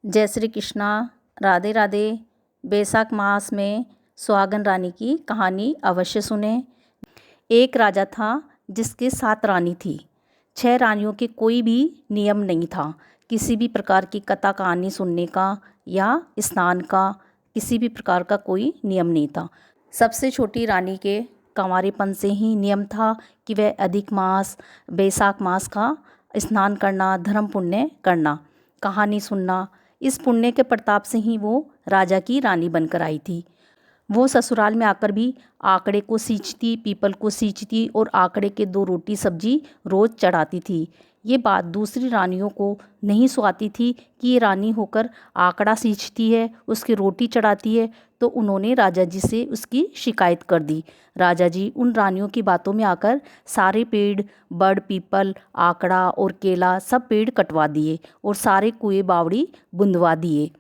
जय श्री कृष्णा। राधे राधे। बैसाख मास में सुहागन रानी की कहानी अवश्य सुने। एक राजा था जिसके 7 रानी थी। 6 रानियों के कोई भी नियम नहीं था, किसी भी प्रकार की कथा कहानी सुनने का या स्नान का, किसी भी प्रकार का कोई नियम नहीं था। सबसे छोटी रानी के कंवारेपन से ही नियम था कि वह अधिक मास बैसाख मास का स्नान करना, धर्म पुण्य करना, कहानी सुनना। इस पुण्य के प्रताप से ही वो राजा की रानी बनकर आई थी। वो ससुराल में आकर भी आकड़े को सींचती, पीपल को सींचती और आकड़े के 2 रोटी सब्जी रोज़ चढ़ाती थी। ये बात दूसरी रानियों को नहीं सुहाती थी कि ये रानी होकर आकड़ा सींचती है, उसकी रोटी चढ़ाती है। तो उन्होंने राजा जी से उसकी शिकायत कर दी। राजा जी उन रानियों की बातों में आकर सारे पेड़, बड़, पीपल, आकड़ा और केला सब पेड़ कटवा दिए और सारे कुएं बावड़ी बुंदवा दिए।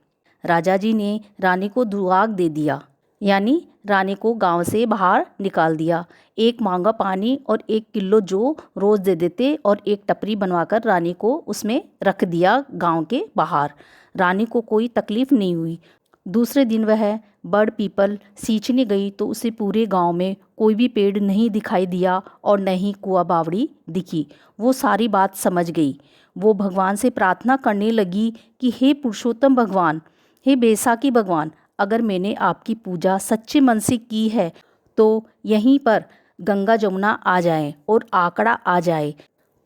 राजा जी ने रानी को दुआग दे दिया, यानी रानी को गांव से बाहर निकाल दिया। एक मांगा पानी और 1 किलो जौ रोज़ दे देते और एक टपरी बनवाकर रानी को उसमें रख दिया गांव के बाहर। रानी को कोई तकलीफ नहीं हुई। दूसरे दिन वह बड़ पीपल सींचने गई तो उसे पूरे गांव में कोई भी पेड़ नहीं दिखाई दिया और न ही कुआ बावड़ी दिखी। वो सारी बात समझ गई। वो भगवान से प्रार्थना करने लगी कि हे पुरुषोत्तम भगवान, हे बैसाखी भगवान, अगर मैंने आपकी पूजा सच्चे मन से की है तो यहीं पर गंगा जमुना आ जाए और आकड़ा आ जाए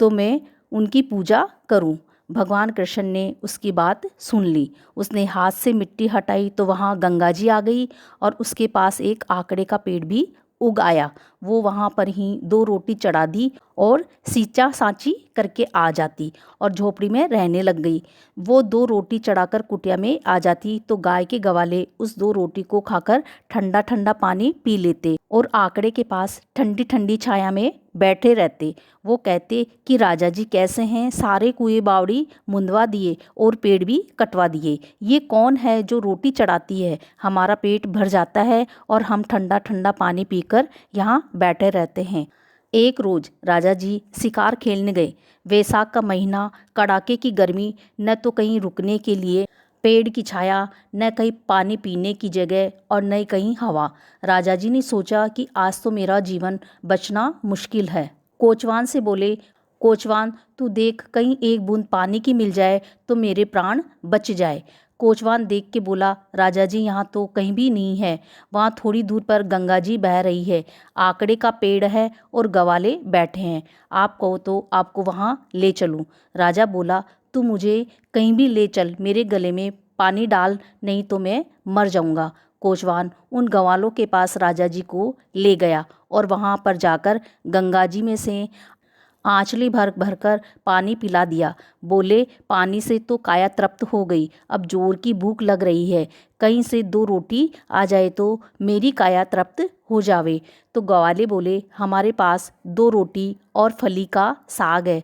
तो मैं उनकी पूजा करूं। भगवान कृष्ण ने उसकी बात सुन ली। उसने हाथ से मिट्टी हटाई तो वहाँ गंगा जी आ गई और उसके पास एक आकड़े का पेड़ भी उग आया। वो वहाँ पर ही 2 रोटी चढ़ा दी और सींचा सांची करके आ जाती और झोपड़ी में रहने लग गई। वो 2 रोटी चढ़ाकर कुटिया में आ जाती तो गाय के गवाले उस 2 रोटी को खाकर ठंडा ठंडा पानी पी लेते और आकड़े के पास ठंडी ठंडी छाया में बैठे रहते। वो कहते कि राजा जी कैसे हैं, सारे कुएं बावड़ी मुंदवा दिए और पेड़ भी कटवा दिए। ये कौन है जो रोटी चढ़ाती है? हमारा पेट भर जाता है और हम ठंडा ठंडा पानी पीकर यहाँ बैठे रहते हैं। एक रोज राजा जी शिकार खेलने गए। वैसाख का महीना, कड़ाके की गर्मी, न तो कहीं रुकने के लिए पेड़ की छाया, न कहीं पानी पीने की जगह और न कहीं हवा। राजा जी ने सोचा कि आज तो मेरा जीवन बचना मुश्किल है। कोचवान से बोले, कोचवान तू देख, कहीं एक बूंद पानी की मिल जाए तो मेरे प्राण बच जाए। कोचवान देख के बोला, राजा जी यहाँ तो कहीं भी नहीं है। वहाँ थोड़ी दूर पर गंगा जी बह रही है, आकड़े का पेड़ है और गवाले बैठे हैं। आप कहो तो आपको वहाँ ले चलूँ। राजा बोला, तू मुझे कहीं भी ले चल, मेरे गले में पानी डाल, नहीं तो मैं मर जाऊँगा। कोचवान उन गवालों के पास राजा जी को ले गया और वहाँ पर जाकर गंगा जी में से आंचली भर भरकर पानी पिला दिया। बोले, पानी से तो काया तृप्त हो गई, अब जोर की भूख लग रही है, कहीं से 2 रोटी आ जाए तो मेरी काया तृप्त हो जावे। तो ग्वाले बोले, हमारे पास 2 रोटी और फली का साग है,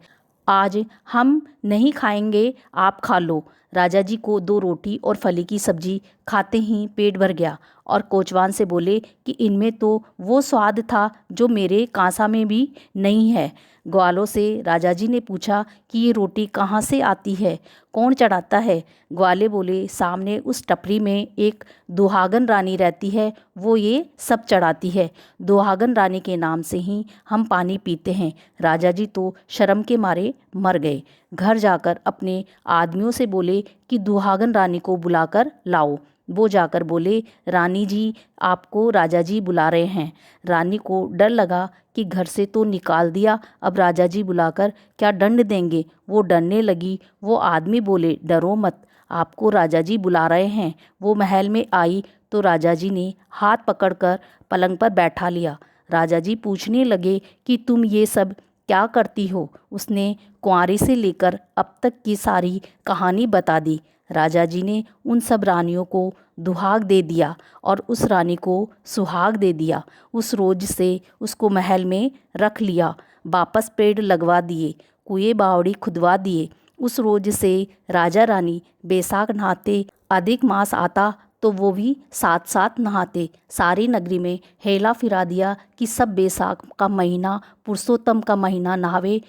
आज हम नहीं खाएंगे, आप खा लो। राजा जी को 2 रोटी और फली की सब्जी खाते ही पेट भर गया और कोचवान से बोले कि इनमें तो वो स्वाद था जो मेरे कांसा में भी नहीं है। ग्वालों से राजा जी ने पूछा कि ये रोटी कहाँ से आती है, कौन चढ़ाता है? ग्वाले बोले, सामने उस टपरी में एक दुहागन रानी रहती है, वो ये सब चढ़ाती है। दुहागन रानी के नाम से ही हम पानी पीते हैं। राजा जी तो शर्म के मारे मर गए। घर जाकर अपने आदमियों से बोले कि दुहागन रानी को बुलाकर लाओ। वो जाकर बोले, रानी जी, आपको राजा जी बुला रहे हैं। रानी को डर लगा कि घर से तो निकाल दिया, अब राजा जी बुलाकर क्या दंड देंगे। वो डरने लगी। वो आदमी बोले, डरो मत, आपको राजा जी बुला रहे हैं। वो महल में आई तो राजा जी ने हाथ पकड़कर पलंग पर बैठा लिया। राजा जी पूछने लगे कि तुम ये सब क्या करती हो? उसने कुंवारी से लेकर अब तक की सारी कहानी बता दी। राजा जी ने उन सब रानियों को दुहाग दे दिया और उस रानी को सुहाग दे दिया। उस रोज से उसको महल में रख लिया, वापस पेड़ लगवा दिए, कुएं बावड़ी खुदवा दिए। उस रोज से राजा रानी बैसाख नहाते, अधिक मास आता तो वो भी साथ साथ नहाते। सारी नगरी में हेला फिरा दिया कि सब बैसाख का महीना, पुरुषोत्तम का महीना नहावे,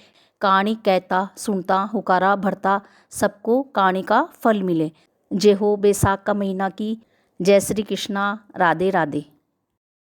कहानी कहता सुनता हुकारा भरता, सबको कहानी का फल मिले। जय हो बैसाख का महीना की। जय श्री कृष्णा। राधे राधे।